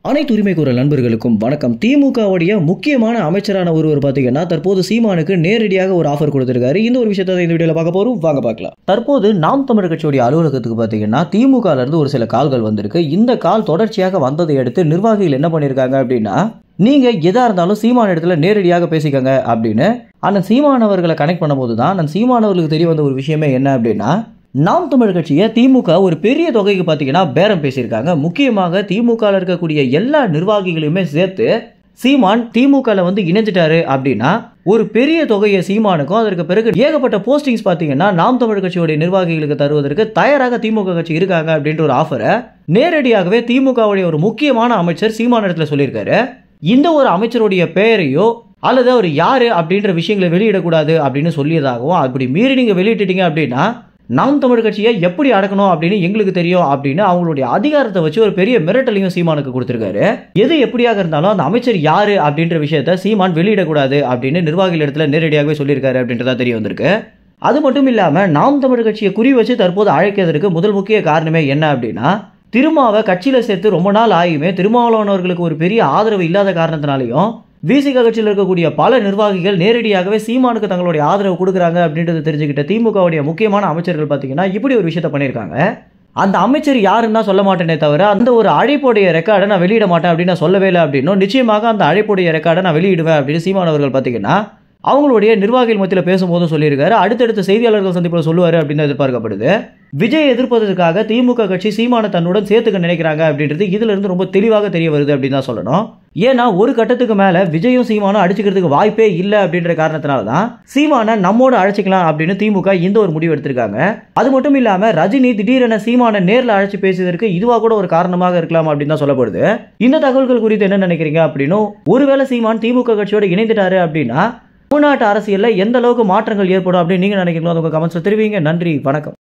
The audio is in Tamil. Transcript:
அனைத்து உரிமை குரல் நண்பர்களுக்கும் வணக்கம். திமுகவுடைய முக்கியமான அமைச்சரான ஒருவர் பார்த்தீங்கன்னா தற்போது சீமானுக்கு நேரடியாக ஒரு ஆஃபர் கொடுத்திருக்காரு. இந்த ஒரு விஷயத்தை இந்த வீடியோல பார்க்க போறோம், வாங்க பார்க்கலாம். தற்போது நாம் தமிழர் கட்சியுடைய அலுவலகத்துக்கு பார்த்தீங்கன்னா திமுக இருந்து ஒரு சில கால்கள் வந்திருக்கு. இந்த கால் தொடர்ச்சியாக வந்ததை அடுத்து நிர்வாகிகள் என்ன பண்ணிருக்காங்க அப்படின்னா, நீங்க எதா இருந்தாலும் சீமான இடத்துல நேரடியாக பேசிக்கங்க அப்படின்னு அண்ணன் சீமானவர்களை கனெக்ட் பண்ணும்போது தான் அண்ணன் சீமானவர்களுக்கு தெரிய வந்த ஒரு விஷயமே என்ன அப்படின்னா, நாம் தமிழர் கட்சியை திமுக ஒரு பெரிய தொகைக்கு பார்த்தீங்கன்னா பேரம் பேசியிருக்காங்க. முக்கியமாக திமுக இருக்கக்கூடிய எல்லா நிர்வாகிகளையுமே சேர்த்து சீமான் திமுக இணைஞ்சிட்டாரு அப்படின்னா ஒரு பெரிய தொகையை சீமானுக்கும் அதற்கு பிறகு ஏகப்பட்ட போஸ்டிங்ஸ் பார்த்தீங்கன்னா நாம் தமிழர் கட்சியுடைய நிர்வாகிகளுக்கு தருவதற்கு தயாராக திமுக கட்சி இருக்காங்க அப்படின்ற ஒரு ஆஃபரை நேரடியாகவே திமுகவுடைய ஒரு முக்கியமான அமைச்சர் சீமான இடத்துல சொல்லியிருக்காரு. இந்த ஒரு அமைச்சருடைய பெயரையோ அல்லது அவர் யாரு அப்படின்ற விஷயங்களை வெளியிடக்கூடாது அப்படின்னு சொல்லியதாகவும், அப்படி மீறி நீங்க வெளியிட்டீங்க அப்படின்னா நாம் தமிழர் கட்சியை எப்படி அடக்கணும் அப்படின்னு எங்களுக்கு தெரியும் அப்படின்னு அவங்களுடைய அதிகாரத்தை வச்சு ஒரு பெரிய மிரட்டலையும் சீமானுக்கு கொடுத்திருக்காரு. எது எப்படியாக இருந்தாலும் அந்த அமைச்சர் யாரு அப்படின்ற விஷயத்தை சீமான் வெளியிடக்கூடாது அப்படின்னு நிர்வாகிகள் இடத்துல நேரடியாகவே சொல்லியிருக்காரு அப்படின்றதா தெரிய வந்திருக்கு. அது மட்டும் இல்லாம நாம் தமிழர் கட்சியை குறி வச்சு தற்போது அழைக்கிறதுக்கு முதல் முக்கிய காரணமே என்ன அப்படின்னா, திருமாவை கட்சியில சேர்த்து ரொம்ப நாள் ஆகியுமே திருமாவளவனவர்களுக்கு ஒரு பெரிய ஆதரவு இல்லாத காரணத்தினாலையும் விசிக கட்சியில் இருக்கக்கூடிய பல நிர்வாகிகள் நேரடியாகவே சீமானுக்கு தங்களுடைய ஆதரவு கொடுக்குறாங்க அப்படின்றது தெரிஞ்சுக்கிட்ட திமுகவுடைய முக்கியமான அமைச்சர்கள் பார்த்தீங்கன்னா இப்படி ஒரு விஷயத்த பண்ணியிருக்காங்க. அந்த அமைச்சர் யாருன்னு தான் சொல்ல மாட்டேனே தவிர அந்த ஒரு அழைப்புடைய ரெக்கார்டை நான் வெளியிட மாட்டேன் அப்படின்னு நான் சொல்லவே இல்லை அப்படின்னும், நிச்சயமாக அந்த அழைப்புடைய ரெக்கார்டை நான் வெளியிடுவேன் அப்படின்னு சீமானவர்கள் பார்த்தீங்கன்னா அவங்களுடைய நிர்வாகிகள் மத்தியில் பேசும்போதும் சொல்லியிருக்காரு. அடுத்தடுத்த செய்தியாளர்கள் சந்திப்பில் சொல்லுவார் அப்படின்னு எதிர்பார்க்கப்படுது. விஜய் எதிர்ப்பதற்காக திமுக கட்சி சீமான தன்னுடன் சேர்த்துக்க நினைக்கிறாங்க அப்படின்றது இதுல இருந்து ரொம்ப தெளிவாக தெரிய வருது அப்படின்னு தான் சொல்லணும். ஏன்னா ஒரு கட்டத்துக்கு மேல விஜயும் சீமானும் அடிச்சுக்கிறதுக்கு வாய்ப்பே இல்லை அப்படின்ற காரணத்தினால்தான் சீமான நம்மோட அழைச்சிக்கலாம் அப்படின்னு திமுக இந்த ஒரு முடிவு எடுத்திருக்காங்க. அது மட்டும் இல்லாம ரஜினி திடீரென சீமான நேர்ல அழைச்சு பேசியதற்கு இதுவா கூட ஒரு காரணமாக இருக்கலாம் அப்படின்னு தான் சொல்லப்படுது. இந்த தகவல்கள் குறித்து என்ன நினைக்கிறீங்க அப்படின்னு, ஒருவேளை சீமான் திமுக கட்சியோட இணைந்துட்டாரு அப்படின்னா தமிழ்நாட்டு அரசியல்ல எந்த அளவுக்கு மாற்றங்கள் ஏற்படும் அப்படின்னு நீங்க நினைக்கிறீங்களோ உங்க கமெண்ட்ஸ்ல தெரிவிங்க. நன்றி, வணக்கம்.